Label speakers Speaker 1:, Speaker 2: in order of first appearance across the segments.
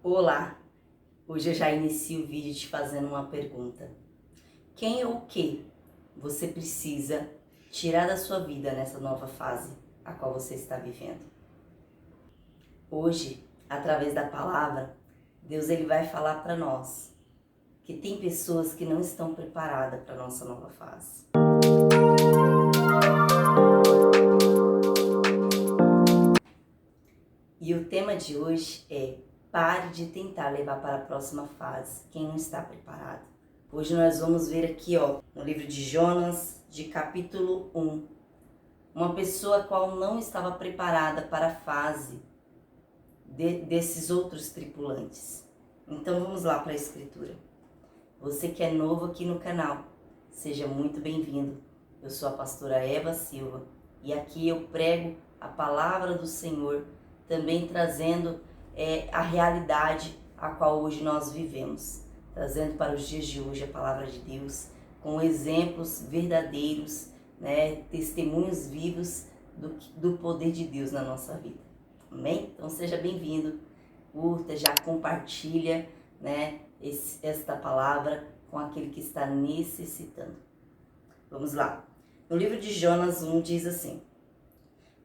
Speaker 1: Olá! Hoje eu já inicio o vídeo te fazendo uma pergunta. Quem ou o que você precisa tirar da sua vida nessa nova fase a qual você está vivendo? Hoje, através da palavra, Deus ele vai falar para nós que tem pessoas que não estão preparadas para a nossa nova fase. E o tema de hoje é: pare de tentar levar para a próxima fase quem não está preparado. Hoje nós vamos ver aqui, no livro de Jonas, de capítulo 1, uma pessoa a qual não estava preparada para a fase desses outros tripulantes. Então vamos lá para a escritura. Você que é novo aqui no canal, seja muito bem-vindo. Eu sou a pastora Eva Silva e aqui eu prego a palavra do Senhor, também trazendo a realidade a qual hoje nós vivemos, trazendo para os dias de hoje a palavra de Deus, com exemplos verdadeiros, testemunhos vivos do poder de Deus na nossa vida. Amém? Então seja bem-vindo, curta, já compartilha esta palavra com aquele que está necessitando. Vamos lá. No livro de Jonas 1 diz assim: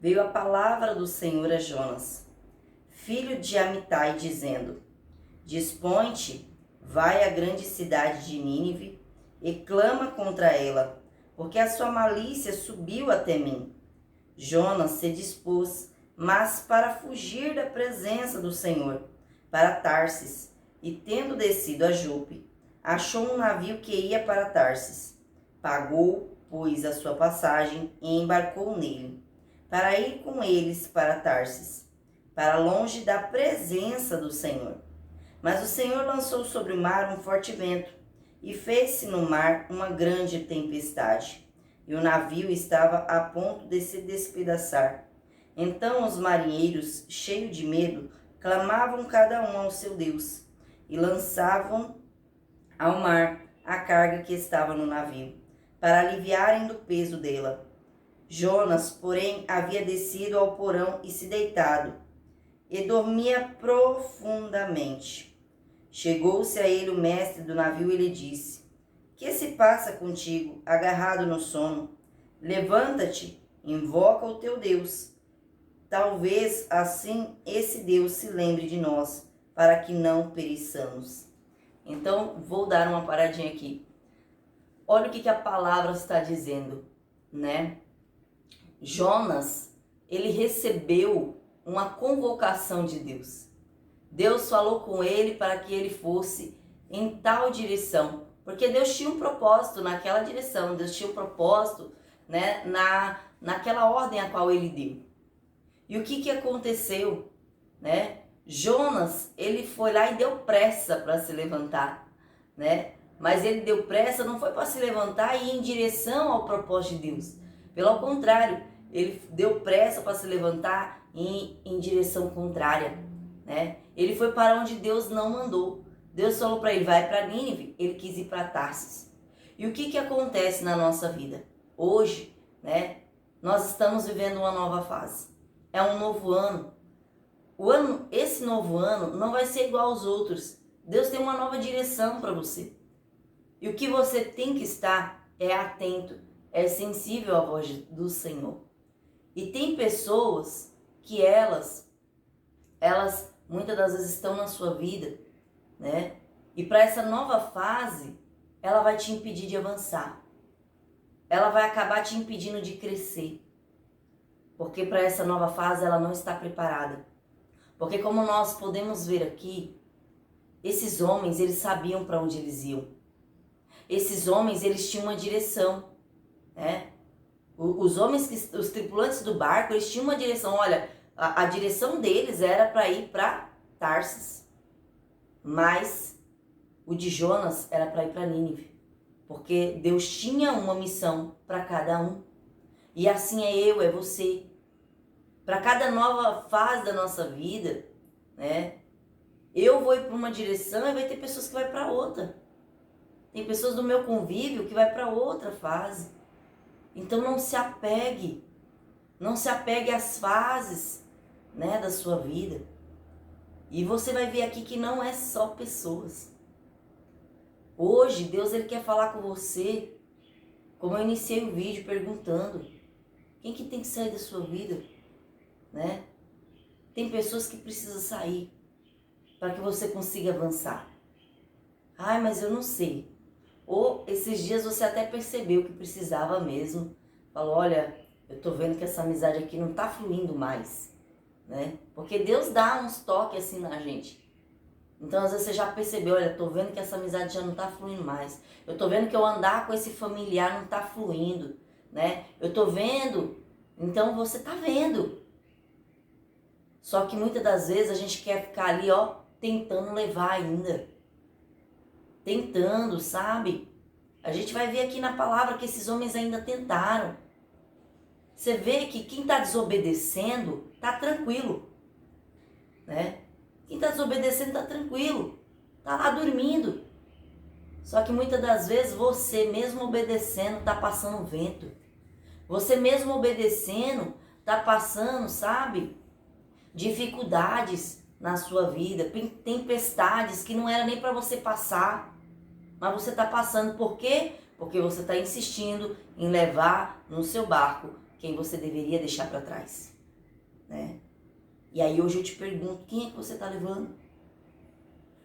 Speaker 1: veio a palavra do Senhor a Jonas, filho de Amitai, dizendo: dispõe-te, vai à grande cidade de Nínive e clama contra ela, porque a sua malícia subiu até mim. Jonas se dispôs, mas para fugir da presença do Senhor, para Tarsis, e tendo descido a Jope, achou um navio que ia para Tarsis. Pagou, pois, a sua passagem e embarcou nele, para ir com eles para Tarsis, para longe da presença do Senhor. Mas o Senhor lançou sobre o mar um forte vento, e fez-se no mar uma grande tempestade, e o navio estava a ponto de se despedaçar. Então os marinheiros, cheios de medo, clamavam cada um ao seu Deus, e lançavam ao mar a carga que estava no navio, para aliviarem do peso dela. Jonas, porém, havia descido ao porão e se deitado, e dormia profundamente. Chegou-se a ele o mestre do navio e lhe disse: que se passa contigo, agarrado no sono? Levanta-te, invoca o teu Deus. Talvez assim esse Deus se lembre de nós, para que não pereçamos. Então, vou dar uma paradinha aqui. Olha o que a palavra está dizendo, Jonas, ele recebeu uma convocação de Deus. Deus falou com ele para que ele fosse em tal direção, porque Deus tinha um propósito naquela direção, Deus tinha um propósito, naquela ordem a qual ele deu. E o que aconteceu, Jonas, ele foi lá e deu pressa para se levantar, Mas ele deu pressa, não foi para se levantar e ir em direção ao propósito de Deus. Pelo contrário, ele deu pressa para se levantar e ir em direção contrária, Ele foi para onde Deus não mandou. Deus falou para ele: vai para Nínive, ele quis ir para Tarsis. E o que acontece na nossa vida? Hoje, nós estamos vivendo uma nova fase. É um novo ano. Esse novo ano não vai ser igual aos outros. Deus tem uma nova direção para você. E o que você tem que estar é atento, é sensível à voz do Senhor. E tem pessoas que elas muitas das vezes estão na sua vida, E para essa nova fase, ela vai te impedir de avançar. Ela vai acabar te impedindo de crescer. Porque para essa nova fase ela não está preparada. Porque como nós podemos ver aqui, esses homens, eles sabiam para onde eles iam. Esses homens, eles tinham uma direção, Os tripulantes do barco, eles tinham uma direção. Olha, a direção deles era para ir para Tarsis. Mas o de Jonas era para ir para Nínive. Porque Deus tinha uma missão para cada um. E assim é eu, é você. Para cada nova fase da nossa vida, eu vou ir para uma direção e vai ter pessoas que vão para outra. Tem pessoas do meu convívio que vai para outra fase. Então não se apegue às fases, da sua vida. E você vai ver aqui que não é só pessoas. Hoje, Deus ele quer falar com você, como eu iniciei o vídeo perguntando, quem que tem que sair da sua vida, né? Tem pessoas que precisam sair para que você consiga avançar. Ai, mas eu não sei. Ou esses dias você até percebeu que precisava mesmo. Falou, olha, eu tô vendo que essa amizade aqui não tá fluindo mais, né? Porque Deus dá uns toques assim na gente. Então, às vezes você já percebeu, olha, tô vendo que essa amizade já não tá fluindo mais. Eu tô vendo que eu andar com esse familiar não tá fluindo, né? Eu tô vendo, então você tá vendo. Só que muitas das vezes a gente quer ficar ali, ó, tentando levar ainda. Tentando, sabe? A gente vai ver aqui na palavra que esses homens ainda tentaram. Você vê que quem tá desobedecendo tá tranquilo, né? Quem tá desobedecendo tá tranquilo, tá lá dormindo. Só que muitas das vezes você mesmo obedecendo tá passando vento. Você mesmo obedecendo tá passando, sabe? Dificuldades na sua vida, tempestades que não era nem para você passar, mas você tá passando. Por quê? Porque você tá insistindo em levar no seu barco quem você deveria deixar para trás, né? E aí hoje eu te pergunto, quem é que você está levando?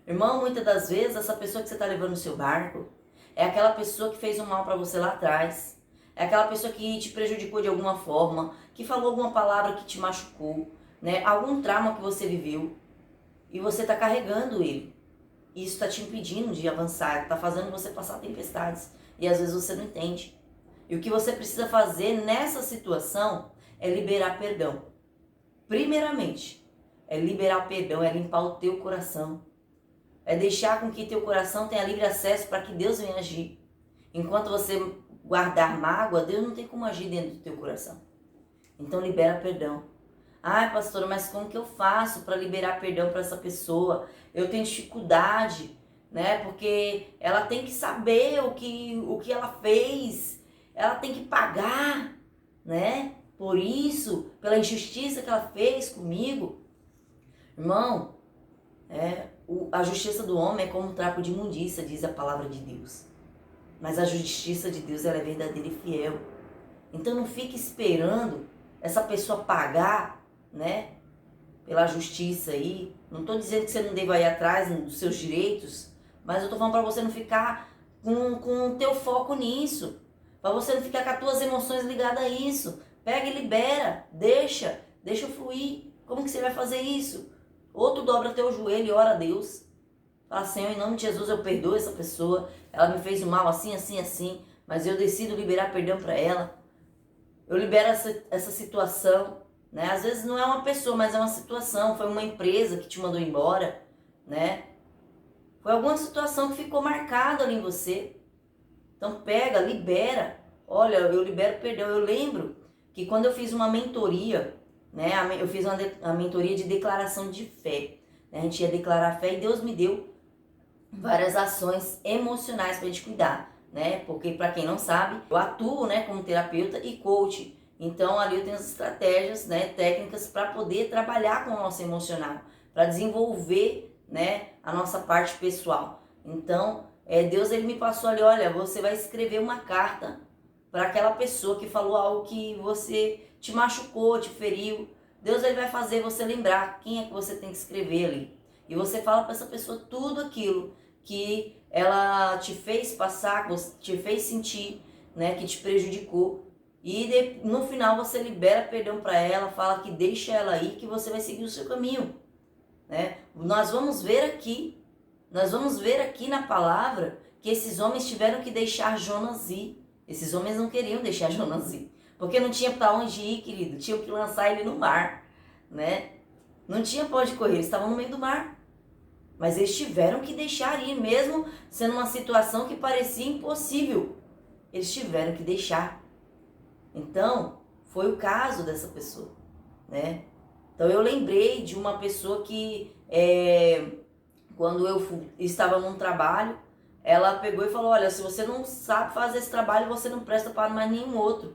Speaker 1: Irmão, muitas das vezes essa pessoa que você está levando no seu barco é aquela pessoa que fez um mal para você lá atrás. É aquela pessoa que te prejudicou de alguma forma, que falou alguma palavra que te machucou, né? Algum trauma que você viveu e você está carregando ele. E isso está te impedindo de avançar, está fazendo você passar tempestades e às vezes você não entende. E o que você precisa fazer nessa situação é liberar perdão. Primeiramente, é liberar perdão, é limpar o teu coração. É deixar com que teu coração tenha livre acesso para que Deus venha agir. Enquanto você guardar mágoa, Deus não tem como agir dentro do teu coração. Então libera perdão. Ai, pastora, mas como que eu faço para liberar perdão para essa pessoa? Eu tenho dificuldade, né? Porque ela tem que saber o que ela fez. Ela tem que pagar, né? Por isso, pela injustiça que ela fez comigo. Irmão, a justiça do homem é como um trapo de imundícia, diz a palavra de Deus. Mas a justiça de Deus ela é verdadeira e fiel. Então não fique esperando essa pessoa pagar, né? Pela justiça aí. Não estou dizendo que você não deva ir atrás dos seus direitos, mas eu estou falando para você não ficar com o teu foco nisso. Para você não ficar com as tuas emoções ligadas a isso. Pega e libera, deixa fluir. Como que você vai fazer isso? Ou tu dobra teu joelho e ora a Deus. Fala, Senhor, em nome de Jesus eu perdoo essa pessoa. Ela me fez o mal assim, assim, assim. Mas eu decido liberar perdão para ela. Eu libero essa situação. Né? Às vezes não é uma pessoa, mas é uma situação. Foi uma empresa que te mandou embora. Né? Foi alguma situação que ficou marcada ali em você. Então pega, libera. Olha, eu libero perdão. Eu lembro que quando eu fiz uma mentoria, né, eu fiz uma mentoria de declaração de fé. Né, a gente ia declarar fé e Deus me deu várias ações emocionais para a gente cuidar. Né, porque para quem não sabe, eu atuo, né, como terapeuta e coach. Então ali eu tenho as estratégias, né, técnicas para poder trabalhar com o nosso emocional, para desenvolver, né, a nossa parte pessoal. Então Deus ele me passou ali, olha, você vai escrever uma carta para aquela pessoa que falou algo que você te machucou, te feriu. Deus ele vai fazer você lembrar quem é que você tem que escrever ali. E você fala para essa pessoa tudo aquilo que ela te fez passar, que te fez sentir, né, que te prejudicou. E no final você libera perdão para ela, fala que deixa ela aí, que você vai seguir o seu caminho. Né? Nós vamos ver aqui na palavra que esses homens tiveram que deixar Jonas ir. Esses homens não queriam deixar Jonas ir, porque não tinha para onde ir, querido. Tinham que lançar ele no mar, né? Não tinha para onde correr, eles estavam no meio do mar. Mas eles tiveram que deixar ir, mesmo sendo uma situação que parecia impossível. Eles tiveram que deixar. Então, foi o caso dessa pessoa, né? Então eu lembrei de uma pessoa que, quando eu estava num trabalho, ela pegou e falou, olha, se você não sabe fazer esse trabalho, você não presta para mais nenhum outro.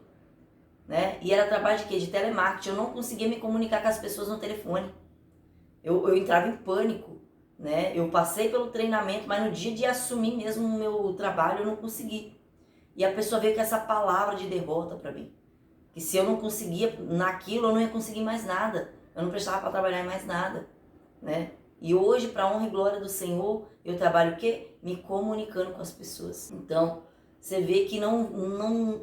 Speaker 1: Né? E era trabalho de quê? De telemarketing. Eu não conseguia me comunicar com as pessoas no telefone. Eu entrava em pânico, né? Eu passei pelo treinamento, mas no dia de assumir mesmo o meu trabalho eu não consegui. E a pessoa veio com essa palavra de derrota para mim. Que se eu não conseguia naquilo, eu não ia conseguir mais nada. Eu não precisava para trabalhar em mais nada, né? E hoje, para a honra e glória do Senhor, eu trabalho o quê? Me comunicando com as pessoas. Então, você vê que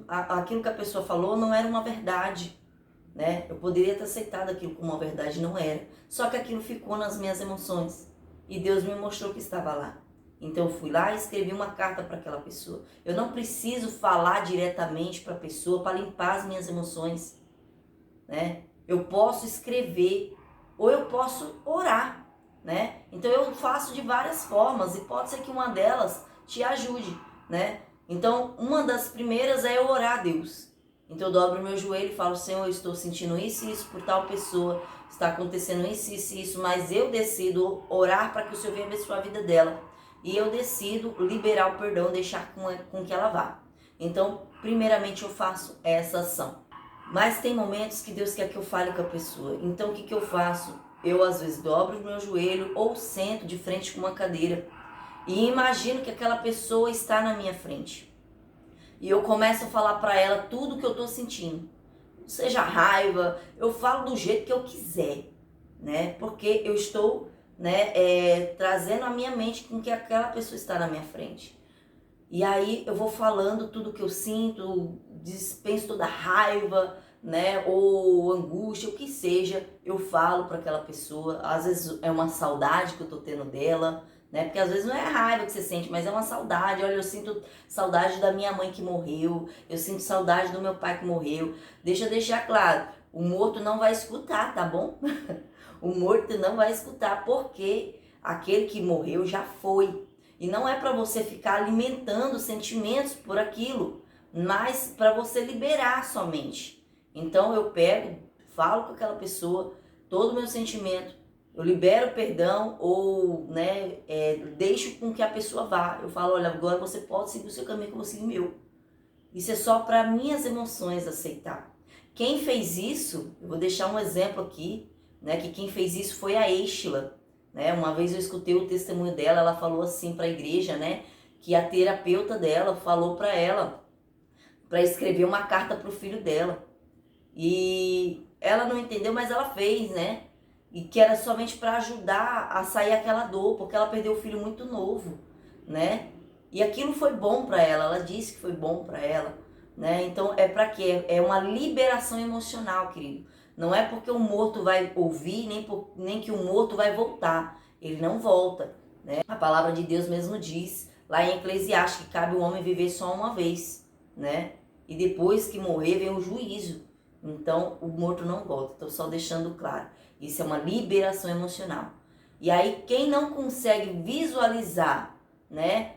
Speaker 1: aquilo que a pessoa falou não era uma verdade, né? Eu poderia ter aceitado aquilo como uma verdade, não era. Só que aquilo ficou nas minhas emoções. E Deus me mostrou que estava lá. Então eu fui lá e escrevi uma carta para aquela pessoa. Eu não preciso falar diretamente para a pessoa para limpar as minhas emoções, né? Eu posso escrever ou eu posso orar, né? Então eu faço de várias formas e pode ser que uma delas te ajude, né? Então uma das primeiras é eu orar a Deus. Então eu dobro o meu joelho e falo: Senhor, eu estou sentindo isso e isso por tal pessoa, está acontecendo isso e isso, mas eu decido orar para que o Senhor venha abençoar a vida dela. E eu decido liberar o perdão, deixar com que ela vá. Então, primeiramente eu faço essa ação. Mas tem momentos que Deus quer que eu fale com a pessoa. Então o que eu faço? Eu às vezes dobro o meu joelho ou sento de frente com uma cadeira. E imagino que aquela pessoa está na minha frente. E eu começo a falar para ela tudo que eu estou sentindo. Seja raiva, eu falo do jeito que eu quiser, né? Porque eu estou, né, trazendo a minha mente com que aquela pessoa está na minha frente. E aí eu vou falando tudo que eu sinto, dispenso toda a raiva, né, ou angústia, o que seja, eu falo para aquela pessoa. Às vezes é uma saudade que eu tô tendo dela, né? Porque às vezes não é raiva que você sente, mas é uma saudade. Olha, eu sinto saudade da minha mãe que morreu, eu sinto saudade do meu pai que morreu. Deixa eu deixar claro, o morto não vai escutar, tá bom? O morto não vai escutar, porque aquele que morreu já foi. E não é para você ficar alimentando sentimentos por aquilo, mas para você liberar somente. Então eu pego, falo com aquela pessoa, todo o meu sentimento, eu libero o perdão ou, né, deixo com que a pessoa vá. Eu falo: olha, agora você pode seguir o seu caminho, que eu vou seguir o meu. Isso é só para minhas emoções aceitar. Quem fez isso, eu vou deixar um exemplo aqui, né, que quem fez isso foi a Eixla. Né? Uma vez eu escutei o testemunho dela, ela falou assim para a igreja, né, que a terapeuta dela falou para ela para escrever uma carta para o filho dela. E ela não entendeu, mas ela fez, né? E que era somente para ajudar a sair aquela dor, porque ela perdeu o filho muito novo, né? E aquilo foi bom para ela disse que foi bom para ela, né? Então é para quê? É uma liberação emocional, querido. Não é porque o morto vai ouvir, nem que o morto vai voltar. Ele não volta, né? A palavra de Deus mesmo diz, lá em Eclesiastes, que cabe o homem viver só uma vez, né? E depois que morrer vem o juízo. Então o morto não volta. Estou só deixando claro. Isso é uma liberação emocional. E aí quem não consegue visualizar, né?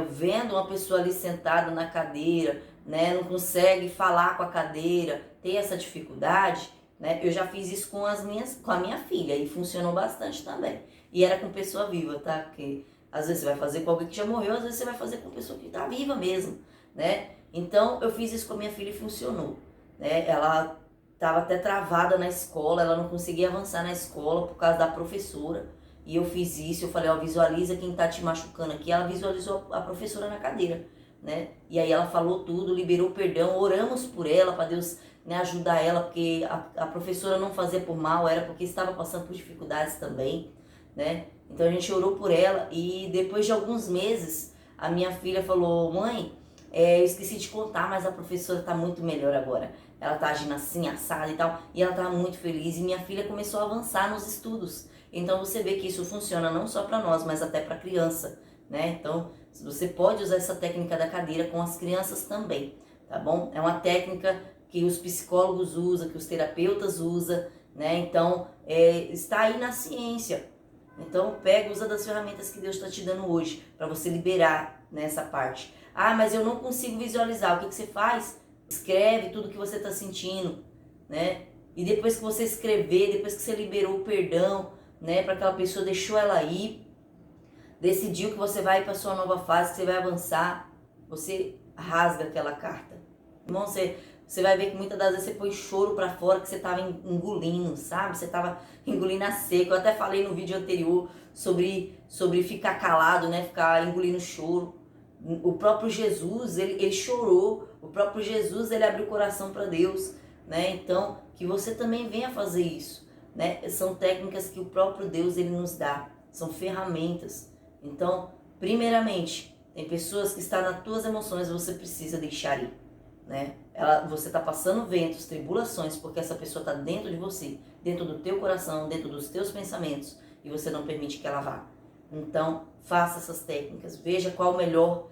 Speaker 1: Vendo uma pessoa ali sentada na cadeira, né? Não consegue falar com a cadeira, tem essa dificuldade, né? Eu já fiz isso com a minha filha e funcionou bastante também. E era com pessoa viva, tá? Porque às vezes você vai fazer com alguém que já morreu, às vezes você vai fazer com pessoa que está viva mesmo, né? Então eu fiz isso com a minha filha e funcionou, né? Ela estava até travada na escola, ela não conseguia avançar na escola por causa da professora. E eu fiz isso, eu falei: ó, visualiza quem tá te machucando aqui. Ela visualizou a professora na cadeira, né? E aí ela falou tudo, liberou perdão, oramos por ela, para Deus, né, ajudar ela, porque a professora não fazia por mal, era porque estava passando por dificuldades também, né? Então a gente orou por ela e depois de alguns meses, a minha filha falou: mãe, eu esqueci de contar, mas a professora tá muito melhor agora. Ela tá agindo assim, assada e tal, e ela tá muito feliz. E minha filha começou a avançar nos estudos. Então você vê que isso funciona não só para nós, mas até para criança, né? Então você pode usar essa técnica da cadeira com as crianças também, tá bom? É uma técnica que os psicólogos usam, que os terapeutas usam, né? Então está aí na ciência. Então pega, usa das ferramentas que Deus está te dando hoje para você liberar nessa parte. Ah, mas eu não consigo visualizar. O que você faz? Escreve tudo que você está sentindo, né? E depois que você escrever, depois que você liberou o perdão, né, para aquela pessoa, deixou ela ir, decidiu que você vai para sua nova fase, que você vai avançar, você rasga aquela carta. Irmão, você você vai ver que muitas das vezes você põe choro pra fora que você tava engolindo, sabe? Você tava engolindo a seco. Eu até falei no vídeo anterior sobre ficar calado, né? Ficar engolindo choro. O próprio Jesus, ele chorou. O próprio Jesus, ele abriu o coração para Deus, né? Então, que você também venha fazer isso, né? São técnicas que o próprio Deus, ele nos dá. São ferramentas. Então, primeiramente, tem pessoas que estão nas tuas emoções, você precisa deixar ir, né? Você está passando ventos, tribulações, porque essa pessoa está dentro de você, dentro do teu coração, dentro dos teus pensamentos, e você não permite que ela vá. Então, faça essas técnicas, veja qual o melhor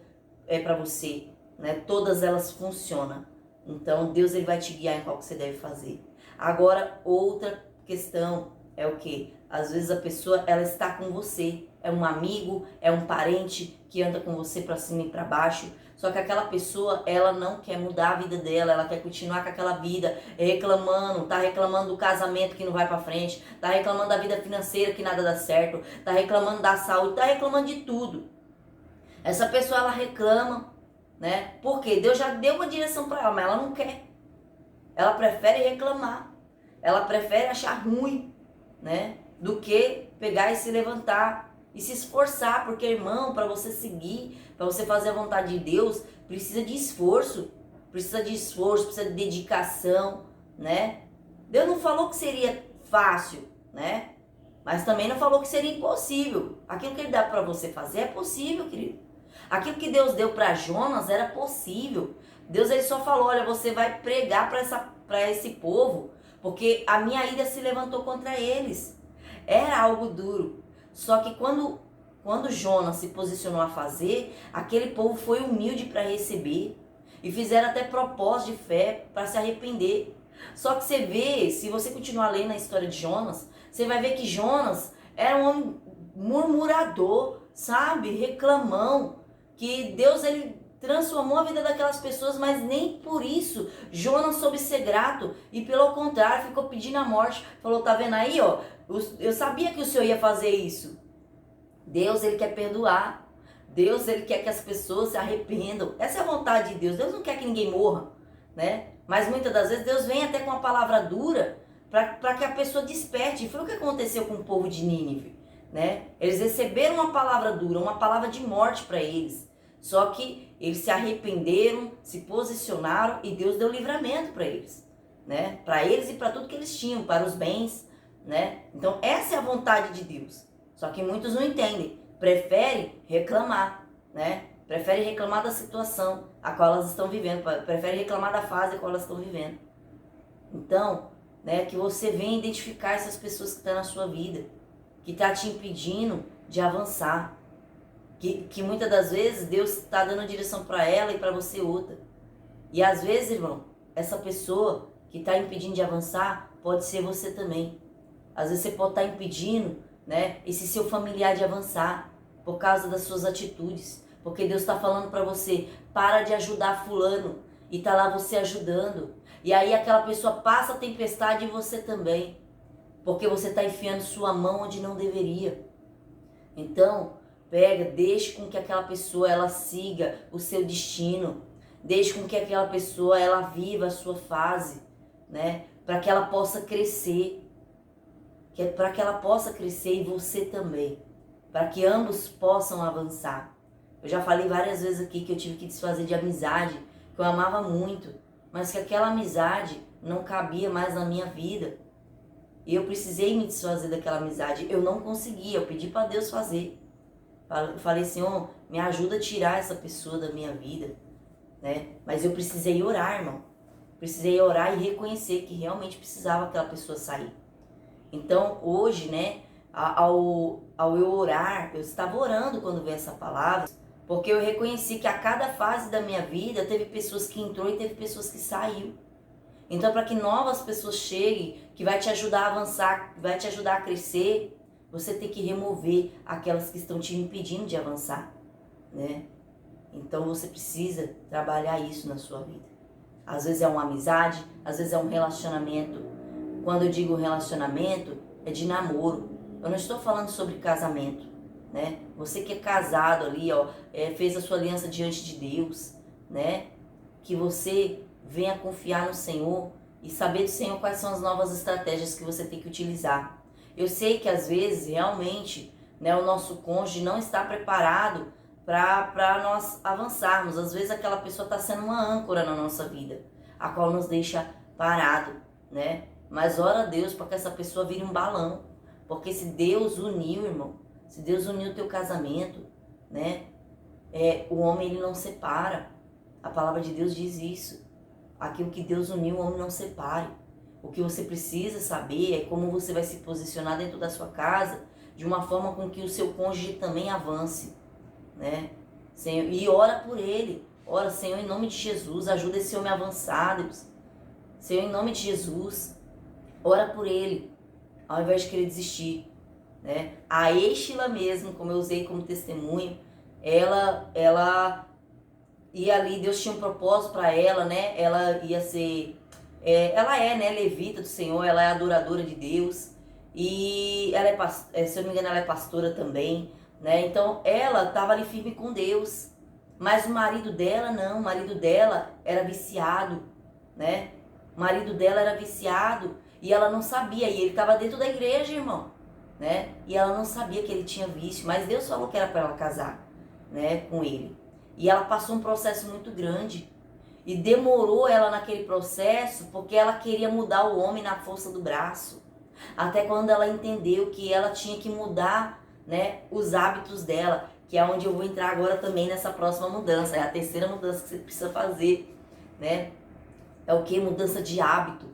Speaker 1: é para você, né? Todas elas funcionam. Então, Deus, ele vai te guiar em qual que você deve fazer. Agora, outra questão é o quê? Às vezes a pessoa, ela está com você, é um amigo, é um parente que anda com você para cima e para baixo, só que aquela pessoa, ela não quer mudar a vida dela, ela quer continuar com aquela vida, reclamando, tá reclamando do casamento que não vai para frente, tá reclamando da vida financeira que nada dá certo, tá reclamando da saúde, tá reclamando de tudo. Essa pessoa, ela reclama, né? Porque Deus já deu uma direção para ela, mas ela não quer. Ela prefere reclamar, ela prefere achar ruim, né? Do que pegar e se levantar e se esforçar, porque, irmão, para você seguir, para você fazer a vontade de Deus, precisa de esforço, precisa de dedicação, né? Deus não falou que seria fácil, né? Mas também não falou que seria impossível. Aquilo que ele dá para você fazer é possível, querido. Aquilo que Deus deu para Jonas era possível. Deus, ele só falou, olha, você vai pregar para esse povo, porque a minha ira se levantou contra eles. Era algo duro. Só que quando Jonas se posicionou a fazer, aquele povo foi humilde para receber. E fizeram até propósito de fé para se arrepender. Só que você vê, se você continuar lendo a história de Jonas, você vai ver que Jonas era um homem murmurador, sabe? Reclamão. Que Deus, ele transformou a vida daquelas pessoas, mas nem por isso Jonas soube ser grato. E pelo contrário, ficou pedindo a morte. Falou, tá vendo aí, ó? Eu sabia que o Senhor ia fazer isso. Deus, ele quer perdoar. Deus, ele quer que as pessoas se arrependam. Essa é a vontade de Deus. Deus não quer que ninguém morra, né? Mas muitas das vezes Deus vem até com uma palavra dura para que a pessoa desperte. E foi o que aconteceu com o povo de Nínive, né? Eles receberam uma palavra dura, uma palavra de morte para eles. Só que eles se arrependeram, se posicionaram e Deus deu livramento para eles, né? Para eles e para tudo que eles tinham, para os bens, né? Então essa é a vontade de Deus. Só que muitos não entendem, preferem reclamar, né? Preferem reclamar da situação a qual elas estão vivendo, preferem reclamar da fase a qual elas estão vivendo. Então, né, que você venha identificar essas pessoas que estão na sua vida, que está te impedindo de avançar. Que muitas das vezes Deus está dando direção para ela e para você outra. E às vezes, irmão, essa pessoa que está impedindo de avançar pode ser você também. Às vezes você pode estar impedindo, né, esse seu familiar de avançar por causa das suas atitudes. Porque Deus está falando para você, para de ajudar fulano. E está lá você ajudando. E aí aquela pessoa passa a tempestade e você também. Porque você está enfiando sua mão onde não deveria. Então, deixe com que aquela pessoa ela siga o seu destino. Deixe com que aquela pessoa ela viva a sua fase, né? Para que ela possa crescer. Para que ela possa crescer e você também. Para que ambos possam avançar. Eu já falei várias vezes aqui que eu tive que desfazer de amizade, que eu amava muito, mas que aquela amizade não cabia mais na minha vida. E eu precisei me desfazer daquela amizade. Eu não conseguia, eu pedi para Deus fazer. Eu falei, Senhor, me ajuda a tirar essa pessoa da minha vida, né? Mas eu precisei orar, irmão. Precisei orar e reconhecer que realmente precisava aquela pessoa sair. Então, hoje, né, ao eu orar, eu estava orando quando veio essa palavra, porque eu reconheci que a cada fase da minha vida teve pessoas que entrou e teve pessoas que saiu. Então, para que novas pessoas cheguem, que vai te ajudar a avançar, que vai te ajudar a crescer, você tem que remover aquelas que estão te impedindo de avançar, né? Então, você precisa trabalhar isso na sua vida. Às vezes é uma amizade, às vezes é um relacionamento. Quando eu digo relacionamento, é de namoro. Eu não estou falando sobre casamento, né? Você que é casado ali, ó, fez a sua aliança diante de Deus, né? Que você venha confiar no Senhor e saber do Senhor quais são as novas estratégias que você tem que utilizar. Eu sei que às vezes realmente, né, o nosso cônjuge não está preparado para nós avançarmos. Às vezes aquela pessoa está sendo uma âncora na nossa vida, a qual nos deixa parado, né? Mas ora a Deus para que essa pessoa vire um balão. Porque se Deus uniu, irmão, se Deus uniu o teu casamento, né? O homem ele não separa. A palavra de Deus diz isso. Aquilo que Deus uniu, o homem não separe. O que você precisa saber é como você vai se posicionar dentro da sua casa de uma forma com que o seu cônjuge também avance, né? Senhor, e ora por ele. Ora, Senhor, em nome de Jesus, ajuda esse homem a avançar, Deus. Senhor, em nome de Jesus, ora por ele, ao invés de querer desistir, né? A Êxila mesmo, como eu usei como testemunho, ela ia ali, Deus tinha um propósito para ela, né? Ela ia ser, ela é, né, levita do Senhor, ela é adoradora de Deus, e ela se eu não me engano, ela é pastora também, né? Então ela estava ali firme com Deus, mas o marido dela não, o marido dela era viciado, né? O marido dela era viciado e ela não sabia, e ele estava dentro da igreja, irmão, né? E ela não sabia que ele tinha vício, mas Deus falou que era para ela casar, né, com ele. E ela passou um processo muito grande. E demorou ela naquele processo porque ela queria mudar o homem na força do braço. Até quando ela entendeu que ela tinha que mudar, né, os hábitos dela. Que é onde eu vou entrar agora também nessa próxima mudança. É a terceira mudança que você precisa fazer, né? É o que? Mudança de hábito,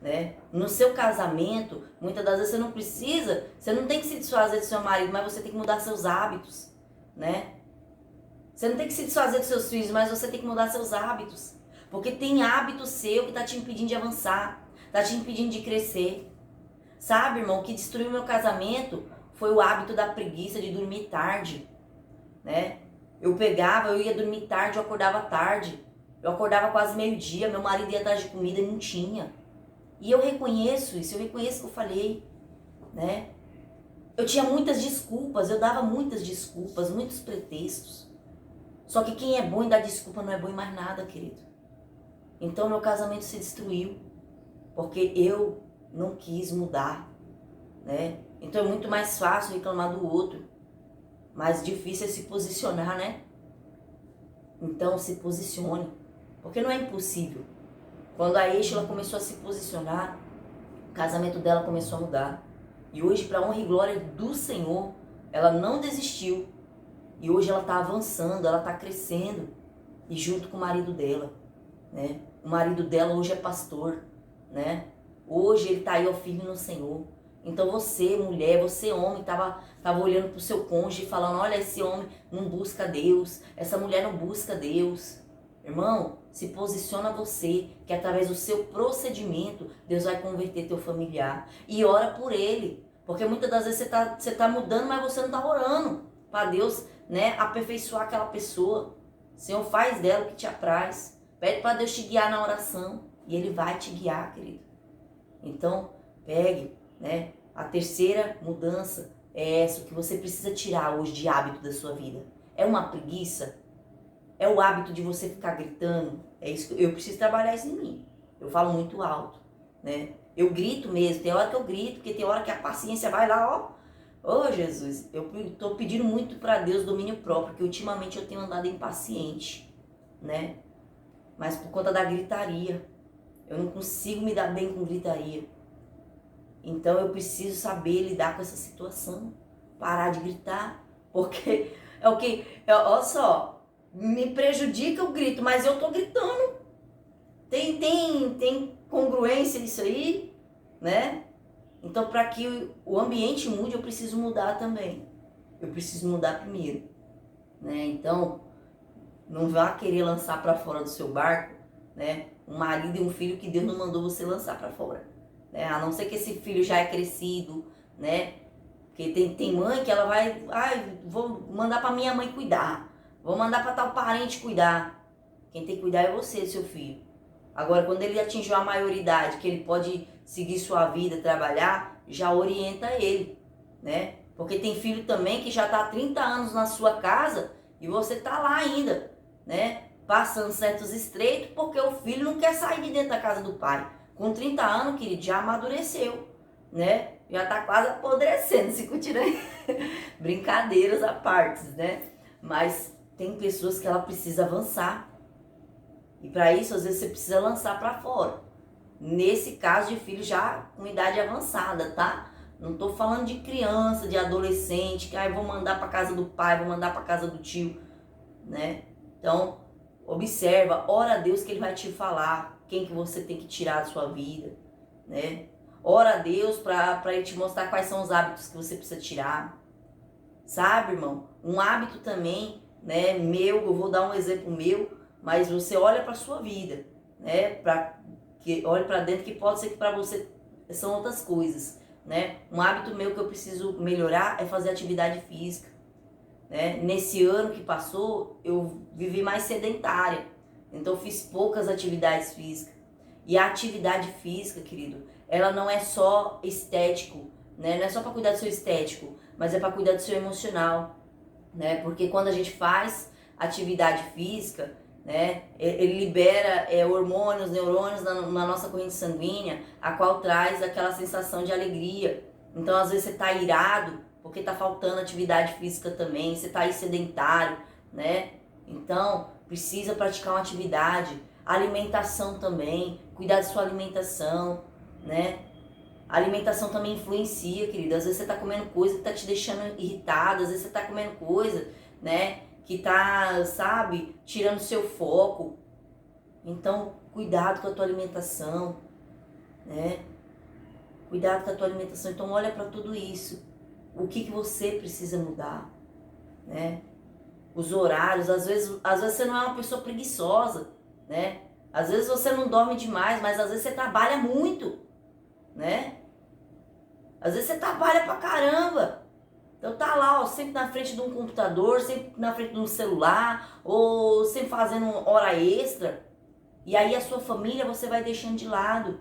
Speaker 1: né? No seu casamento, muitas das vezes você não tem que se desfazer do seu marido, mas você tem que mudar seus hábitos, né? Você não tem que se desfazer dos seus filhos, mas você tem que mudar seus hábitos. Porque tem hábito seu que está te impedindo de avançar, está te impedindo de crescer. Sabe, irmão, o que destruiu meu casamento foi o hábito da preguiça de dormir tarde, né? Eu ia dormir tarde, eu acordava tarde. Eu acordava quase meio-dia, meu marido ia atrás de comida e não tinha. E eu reconheço isso, eu reconheço que eu falhei, né? Eu tinha muitas desculpas, eu dava muitas desculpas, muitos pretextos. Só que quem é bom em dar desculpa não é bom em mais nada, querido. Então meu casamento se destruiu, porque eu não quis mudar, né? Então é muito mais fácil reclamar do outro, mais difícil é se posicionar, né? Então se posicione, porque não é impossível. Quando a Êxila começou a se posicionar, o casamento dela começou a mudar. E hoje, para honra e glória do Senhor, ela não desistiu. E hoje ela está avançando, ela está crescendo. E junto com o marido dela, né? O marido dela hoje é pastor, né? Hoje ele está aí ao firme no Senhor. Então você, mulher, você homem, tava olhando para o seu cônjuge e falando, olha, esse homem não busca Deus, essa mulher não busca Deus. Irmão, se posiciona você, que através do seu procedimento, Deus vai converter teu familiar. E ora por ele. Porque muitas das vezes você tá mudando, mas você não está orando para Deus, né, aperfeiçoar aquela pessoa. Senhor, faz dela o que te apraz. Pede para Deus te guiar na oração. E Ele vai te guiar, querido. Então, pegue, né? A terceira mudança é essa, o que você precisa tirar hoje de hábito da sua vida. É uma preguiça? É o hábito de você ficar gritando? É isso que eu preciso trabalhar isso em mim. Eu falo muito alto, né? Eu grito mesmo, tem hora que eu grito, porque tem hora que a paciência vai lá, ó. Ô Jesus, eu tô pedindo muito para Deus domínio próprio, porque ultimamente eu tenho andado impaciente, né? Mas por conta da gritaria. Eu não consigo me dar bem com gritaria. Então eu preciso saber lidar com essa situação. Parar de gritar. Porque é o que, olha só, me prejudica o grito, mas eu tô gritando. Tem congruência nisso aí, né? Então para que o ambiente mude, eu preciso mudar também. Eu preciso mudar primeiro, né? Então, não vá querer lançar para fora do seu barco, né? Um marido e um filho que Deus não mandou você lançar para fora, né? A não ser que esse filho já é crescido, né? Porque tem mãe que ela vai, vou mandar para minha mãe cuidar, vou mandar para tal parente cuidar. Quem tem que cuidar é você, seu filho. Agora, quando ele atingiu a maioridade, que ele pode seguir sua vida, trabalhar, já orienta ele, né? Porque tem filho também que já está há 30 anos na sua casa e você está lá ainda, né? passando certos estreitos, porque o filho não quer sair de dentro da casa do pai. Com 30 anos, querido, já amadureceu, né? Já tá quase apodrecendo, se continuar. Brincadeiras à parte, né? Mas tem pessoas que ela precisa avançar. E para isso, às vezes, você precisa lançar para fora. Nesse caso de filho já com idade avançada, tá? Não tô falando de criança, de adolescente, que vou mandar para casa do pai, vou mandar para casa do tio, né? Então, observa, ora a Deus que ele vai te falar quem que você tem que tirar da sua vida, né? Ora a Deus para ele te mostrar quais são os hábitos que você precisa tirar. Sabe, irmão? Um hábito também, né, meu, eu vou dar um exemplo meu, mas você olha para sua vida, né? Olhe para dentro, que pode ser que para você são outras coisas, né? Um hábito meu que eu preciso melhorar é fazer atividade física, né? Nesse ano que passou, eu vivi mais sedentária, então eu fiz poucas atividades físicas. E a atividade física, querido, ela não é só estético, né? Não é só para cuidar do seu estético, mas é para cuidar do seu emocional, né? Porque quando a gente faz atividade física, né, ele libera hormônios, neurônios na nossa corrente sanguínea, a qual traz aquela sensação de alegria. Então, às vezes você tá irado porque tá faltando atividade física também, você tá aí sedentário, né? Então, precisa praticar uma atividade. Alimentação também, cuidar da sua alimentação, né? A alimentação também influencia, querida. Às vezes você tá comendo coisa que tá te deixando irritado, às vezes você tá comendo coisa, né, que tá, sabe, tirando seu foco. Então, cuidado com a tua alimentação, né? Cuidado com a tua alimentação. Então, olha para tudo isso. O que você precisa mudar, né? Os horários, às vezes você não é uma pessoa preguiçosa, né? Às vezes você não dorme demais, mas às vezes você trabalha muito, né? Às vezes você trabalha pra caramba. Então tá lá, ó, sempre na frente de um computador, sempre na frente de um celular, ou sempre fazendo hora extra. E aí a sua família você vai deixando de lado.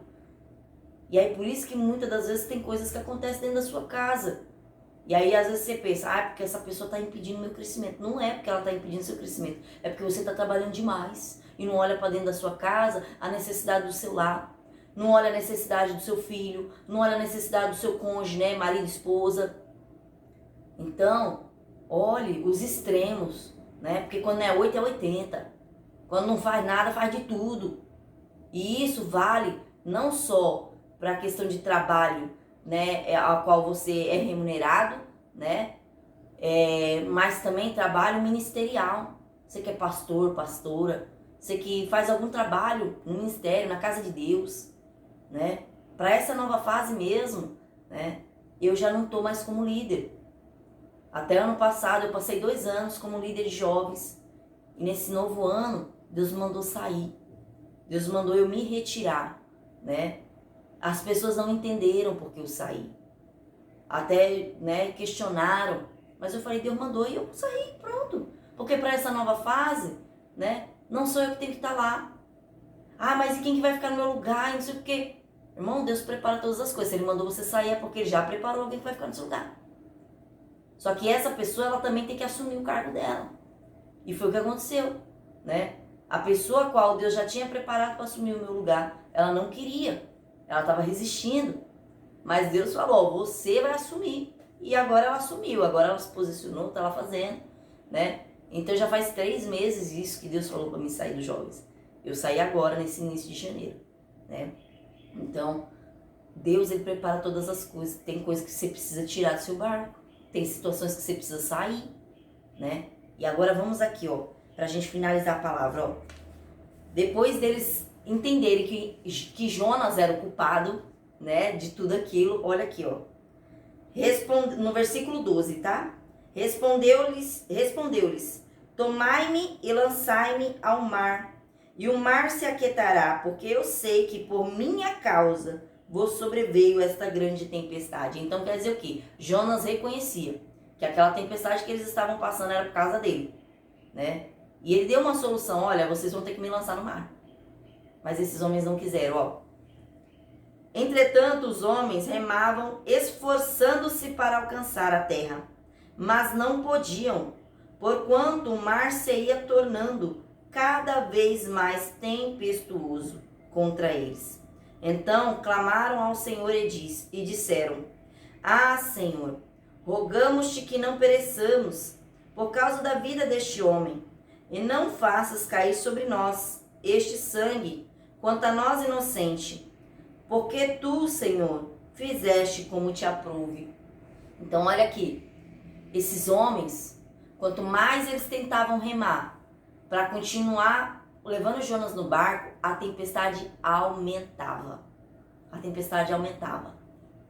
Speaker 1: E aí por isso que muitas das vezes tem coisas que acontecem dentro da sua casa. E aí às vezes você pensa, porque essa pessoa está impedindo o meu crescimento. Não é porque ela está impedindo o seu crescimento, é porque você está trabalhando demais. E não olha para dentro da sua casa a necessidade do seu lar. Não olha a necessidade do seu filho, não olha a necessidade do seu cônjuge, né, marido, esposa. Então, olhe os extremos, né? Porque quando é 8 é 80. Quando não faz nada, faz de tudo. E isso vale não só para a questão de trabalho, né, a qual você é remunerado, né? Mas também trabalho ministerial. Você que é pastor, pastora, você que faz algum trabalho no ministério, na casa de Deus, né? Para essa nova fase mesmo, né? Eu já não estou mais como líder. Até ano passado eu passei 2 anos como líder de jovens. E nesse novo ano, Deus me mandou sair. Deus mandou eu me retirar, né? As pessoas não entenderam porque eu saí. Até, né, questionaram. Mas eu falei, Deus mandou e eu saí, pronto. Porque para essa nova fase, né, não sou eu que tenho que estar lá. Mas e quem que vai ficar no meu lugar? E não sei o quê. Irmão, Deus prepara todas as coisas. Se Ele mandou você sair é porque Ele já preparou alguém que vai ficar no seu lugar. Só que essa pessoa, ela também tem que assumir o cargo dela. E foi o que aconteceu, né? A pessoa a qual Deus já tinha preparado para assumir o meu lugar, ela não queria. Ela estava resistindo. Mas Deus falou, você vai assumir. E agora ela assumiu, agora ela se posicionou, está lá fazendo, né? Então já faz 3 meses isso que Deus falou para mim sair dos jovens. Eu saí agora, nesse início de janeiro, né? Então, Deus, Ele prepara todas as coisas. Tem coisas que você precisa tirar do seu barco. Tem situações que você precisa sair, né? E agora vamos aqui, ó, pra gente finalizar a palavra, ó. Depois deles entenderem que Jonas era o culpado, né, de tudo aquilo, olha aqui, ó. No versículo 12, tá? Respondeu-lhes, tomai-me e lançai-me ao mar, e o mar se aquietará, porque eu sei que por minha causa vos sobreveio esta grande tempestade. Então quer dizer o quê? Jonas reconhecia que aquela tempestade que eles estavam passando era por causa dele, né? E ele deu uma solução, olha, vocês vão ter que me lançar no mar. Mas esses homens não quiseram, ó. Entretanto, os homens remavam, esforçando-se para alcançar a terra, mas não podiam, porquanto o mar se ia tornando cada vez mais tempestuoso contra eles. Então clamaram ao Senhor e disseram: Ah, Senhor, rogamos-te que não pereçamos por causa da vida deste homem, e não faças cair sobre nós este sangue, quanto a nós inocente, porque tu, Senhor, fizeste como te aprouve. Então olha aqui, esses homens, quanto mais eles tentavam remar para continuar levando Jonas no barco, a tempestade aumentava. A tempestade aumentava,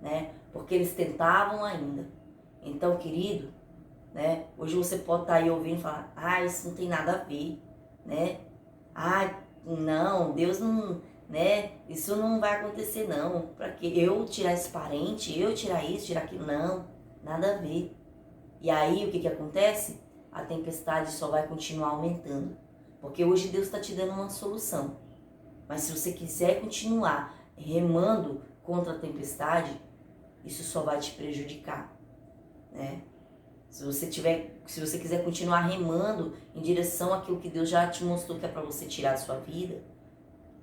Speaker 1: né? Porque eles tentavam ainda. Então, querido, né? Hoje você pode estar aí ouvindo e falar: ah, isso não tem nada a ver, né? Ah, não, Deus não, né? Isso não vai acontecer não. Para que eu tirar esse parente, eu tirar isso, tirar aquilo? Não, nada a ver. E aí o que acontece? A tempestade só vai continuar aumentando. Porque hoje Deus está te dando uma solução. Mas se você quiser continuar remando contra a tempestade, isso só vai te prejudicar, né? Se você quiser continuar remando em direção àquilo que Deus já te mostrou que é para você tirar da sua vida,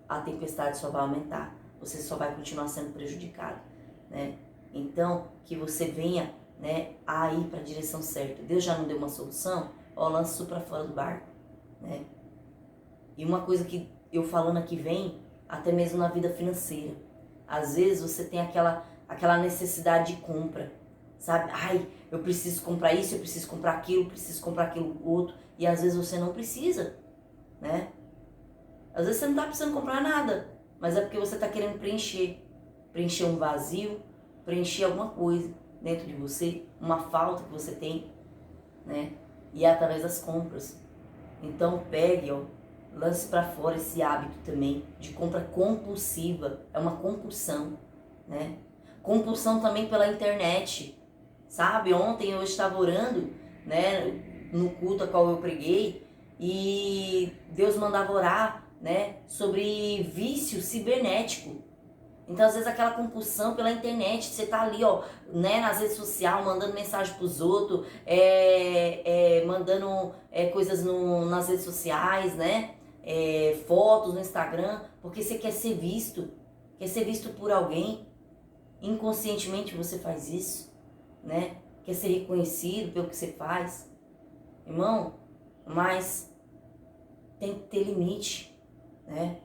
Speaker 1: a tempestade só vai aumentar. Você só vai continuar sendo prejudicado, né? Então, que você venha, né, a ir para a direção certa. Deus já não deu uma solução? Ó, lança isso para fora do barco, né? E uma coisa que eu falando aqui vem até mesmo na vida financeira. Às vezes você tem aquela necessidade de compra, sabe? Ai, eu preciso comprar isso, eu preciso comprar aquilo, preciso comprar aquilo outro. E às vezes você não precisa, né? Às vezes você não está precisando comprar nada, mas é porque você está querendo preencher um vazio, preencher alguma coisa dentro de você, uma falta que você tem, né? E é através das compras. Então pegue, ó, lance para fora esse hábito também de compra compulsiva. É uma compulsão, né? Compulsão também pela internet, sabe? Ontem eu estava orando, né, no culto a qual eu preguei, e Deus mandava orar, né, sobre vício cibernético. Então, às vezes, aquela compulsão pela internet, você tá ali, ó, né, nas redes sociais, mandando mensagem pros outros, mandando coisas nas redes sociais, né, fotos no Instagram, porque você quer ser visto por alguém. Inconscientemente você faz isso, né, quer ser reconhecido pelo que você faz. Irmão, mas tem que ter limite, né?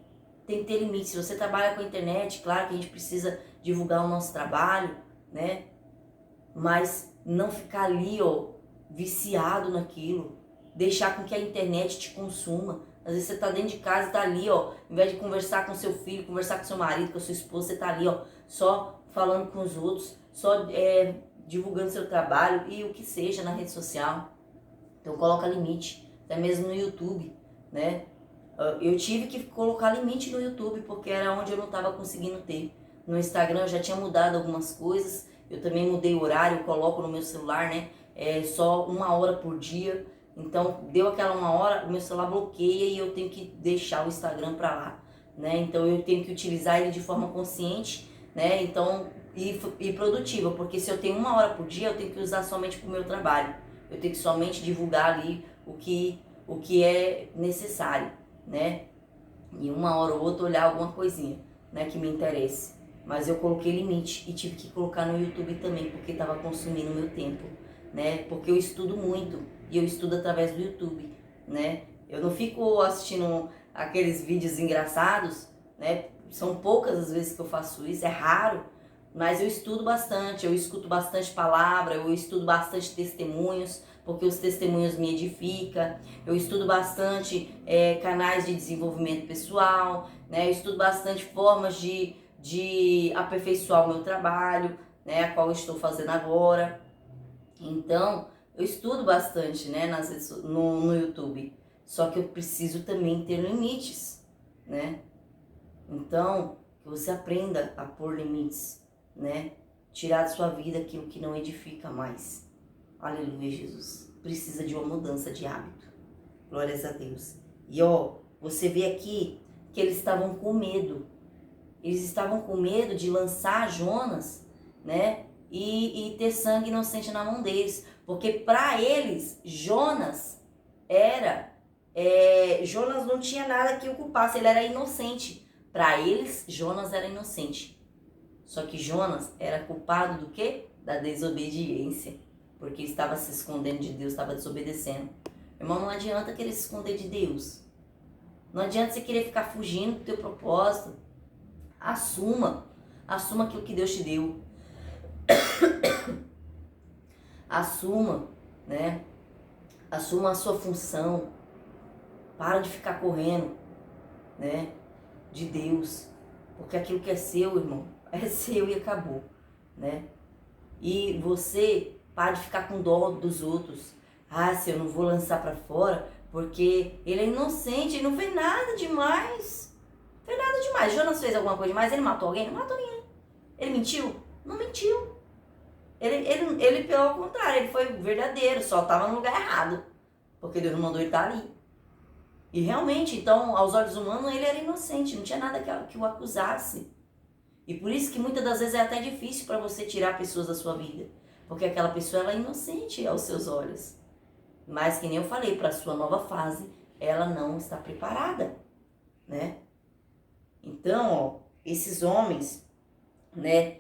Speaker 1: Tem que ter limite. Se você trabalha com a internet, claro que a gente precisa divulgar o nosso trabalho, né? Mas não ficar ali, ó, viciado naquilo. Deixar com que a internet te consuma. Às vezes você tá dentro de casa e tá ali, ó, em vez de conversar com seu filho, conversar com seu marido, com a sua esposa, você tá ali, ó, só falando com os outros, só divulgando seu trabalho e o que seja na rede social. Então coloca limite, até mesmo no YouTube, né? Eu tive que colocar limite no YouTube, porque era onde eu não estava conseguindo ter. No Instagram eu já tinha mudado algumas coisas, eu também mudei o horário, eu coloco no meu celular, né? Só 1 hora por dia. Então, deu aquela 1 hora, o meu celular bloqueia e eu tenho que deixar o Instagram para lá, né? Então, eu tenho que utilizar ele de forma consciente, né? Então, e produtiva, porque se eu tenho 1 hora por dia, eu tenho que usar somente para o meu trabalho. Eu tenho que somente divulgar ali o que é necessário, né? E 1 hora ou outra olhar alguma coisinha, né, que me interesse. Mas eu coloquei limite e tive que colocar no YouTube também, porque estava consumindo meu tempo, né? Porque eu estudo muito e eu estudo através do YouTube, né? Eu não fico assistindo aqueles vídeos engraçados, né? São poucas as vezes que eu faço isso, é raro, mas eu estudo bastante, eu escuto bastante palavra, eu estudo bastante testemunhos, porque os testemunhos me edificam. Eu estudo bastante canais de desenvolvimento pessoal, né? Eu estudo bastante formas de aperfeiçoar o meu trabalho, né? A qual eu estou fazendo agora. Então, eu estudo bastante, né? No YouTube. Só que eu preciso também ter limites, né? Então, que você aprenda a pôr limites, né? Tirar da sua vida aquilo que não edifica mais. Aleluia, Jesus. Precisa de uma mudança de hábito. Glórias a Deus. E ó, você vê aqui que eles estavam com medo. Eles estavam com medo de lançar Jonas, né? E ter sangue inocente na mão deles. Porque para eles, Jonas era Jonas não tinha nada que o culpasse, ele era inocente. Para eles, Jonas era inocente. Só que Jonas era culpado do quê? Da desobediência. Porque estava se escondendo de Deus, estava desobedecendo. Irmão, não adianta querer se esconder de Deus. Não adianta você querer ficar fugindo do teu propósito. Assuma. Assuma aquilo que Deus te deu. Assuma, né? Assuma a sua função. Para de ficar correndo, né? De Deus. Porque aquilo que é seu, irmão, é seu e acabou, né? E você para de ficar com dó dos outros. Ah, se eu não vou lançar para fora, porque ele é inocente, ele não fez nada demais. Não fez nada demais. Jonas fez alguma coisa demais, ele matou alguém? Não matou ninguém. Ele mentiu? Não mentiu. Ele pelo contrário, ele foi verdadeiro, só estava no lugar errado. Porque Deus não mandou ele estar ali. E realmente, então, aos olhos humanos, ele era inocente, não tinha nada que o acusasse. E por isso que muitas das vezes é até difícil para você tirar pessoas da sua vida. Porque aquela pessoa ela é inocente aos seus olhos. Mas, que nem eu falei, para a sua nova fase, ela não está preparada, né? Então, ó, esses homens, né?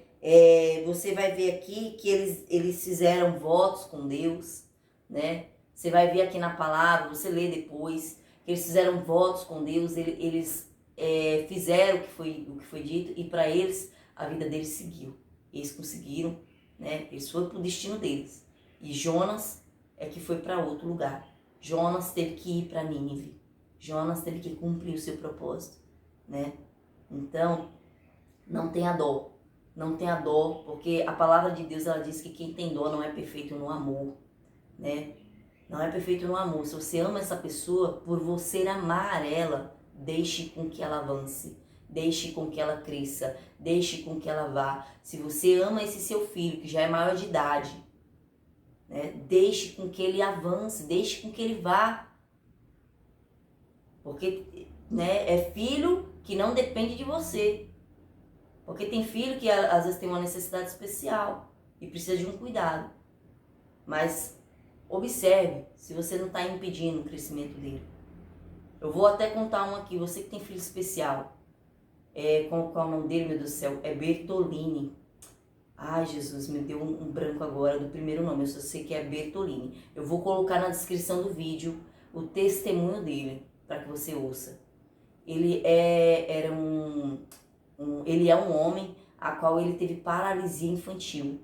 Speaker 1: Você vai ver aqui que eles fizeram votos com Deus, né? Você vai ver aqui na palavra, você lê depois, que eles fizeram votos com Deus, eles fizeram o que foi dito e para eles a vida deles seguiu. Eles conseguiram, né? Eles foram para o destino deles. E Jonas é que foi para outro lugar. Jonas teve que ir para Nínive. Jonas teve que cumprir o seu propósito, né? Então, não tenha dó. Não tenha dó, porque a palavra de Deus ela diz que quem tem dó não é perfeito no amor, né? Não é perfeito no amor. Se você ama essa pessoa, por você amar ela, deixe com que ela avance. Deixe com que ela cresça. Deixe com que ela vá. Se você ama esse seu filho, que já é maior de idade, né, deixe com que ele avance. Deixe com que ele vá. Porque, né, é filho que não depende de você. Porque tem filho que às vezes tem uma necessidade especial e precisa de um cuidado. Mas observe se você não está impedindo o crescimento dele. Eu vou até contar um aqui, você que tem filho especial. Qual é o nome dele, meu Deus do céu? É Bertolini. Ai, Jesus, me deu um branco agora do primeiro nome, eu só sei que é Bertolini. Eu vou colocar na descrição do vídeo o testemunho dele, para que você ouça. Ele é um homem a qual ele teve paralisia infantil,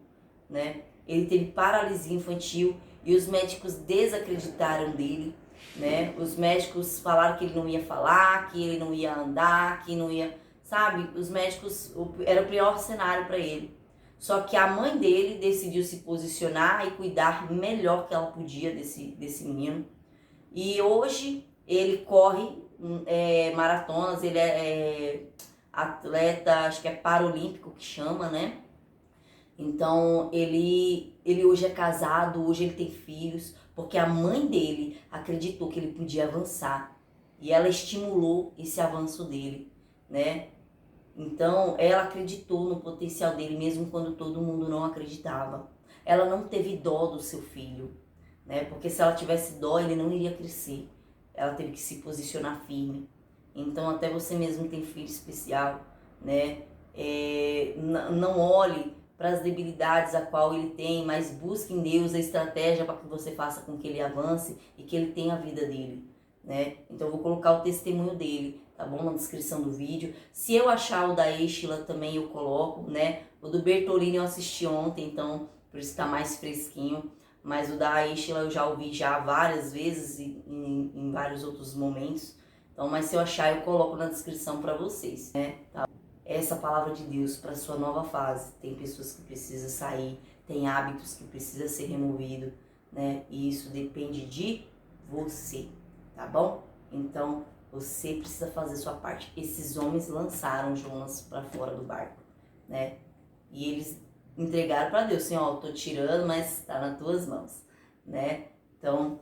Speaker 1: né? Ele teve paralisia infantil e os médicos desacreditaram dele, né? Os médicos falaram que ele não ia falar, que ele não ia andar, que não ia, sabe? Os médicos, era o pior cenário para ele. Só que a mãe dele decidiu se posicionar e cuidar melhor que ela podia desse menino. E hoje ele corre maratonas, ele é atleta, acho que é paralímpico que chama, né? Então ele hoje é casado, hoje ele tem filhos, porque a mãe dele acreditou que ele podia avançar e ela estimulou esse avanço dele, né? Então ela acreditou no potencial dele mesmo quando todo mundo não acreditava. Ela não teve dó do seu filho, né? Porque se ela tivesse dó, ele não iria crescer. Ela teve que se posicionar firme. Então até você mesmo tem filho especial, né? Não olhe para as debilidades a qual ele tem, mas busque em Deus a estratégia para que você faça com que ele avance e que ele tenha a vida dele, né? Então eu vou colocar o testemunho dele, tá bom? Na descrição do vídeo. Se eu achar o da Estila também eu coloco, né? O do Bertolini eu assisti ontem, então por isso tá mais fresquinho. Mas o da Estila eu já ouvi já várias vezes em vários outros momentos. Então, mas se eu achar eu coloco na descrição para vocês, né? Tá? Essa palavra de Deus para sua nova fase. Tem pessoas que precisam sair, tem hábitos que precisam ser removidos, né? E isso depende de você, tá bom? Então, você precisa fazer sua parte. Esses homens lançaram Jonas para fora do barco, né? E eles entregaram para Deus, assim, ó, tô tirando, mas tá nas tuas mãos, né? Então,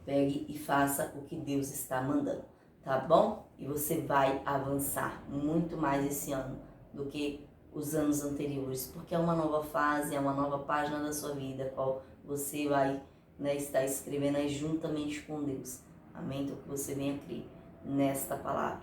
Speaker 1: pegue e faça o que Deus está mandando, tá bom? E você vai avançar muito mais esse ano do que os anos anteriores, porque é uma nova fase, é uma nova página da sua vida, a qual você vai, né, estar escrevendo aí juntamente com Deus. Amém? Então que você venha crer nesta palavra.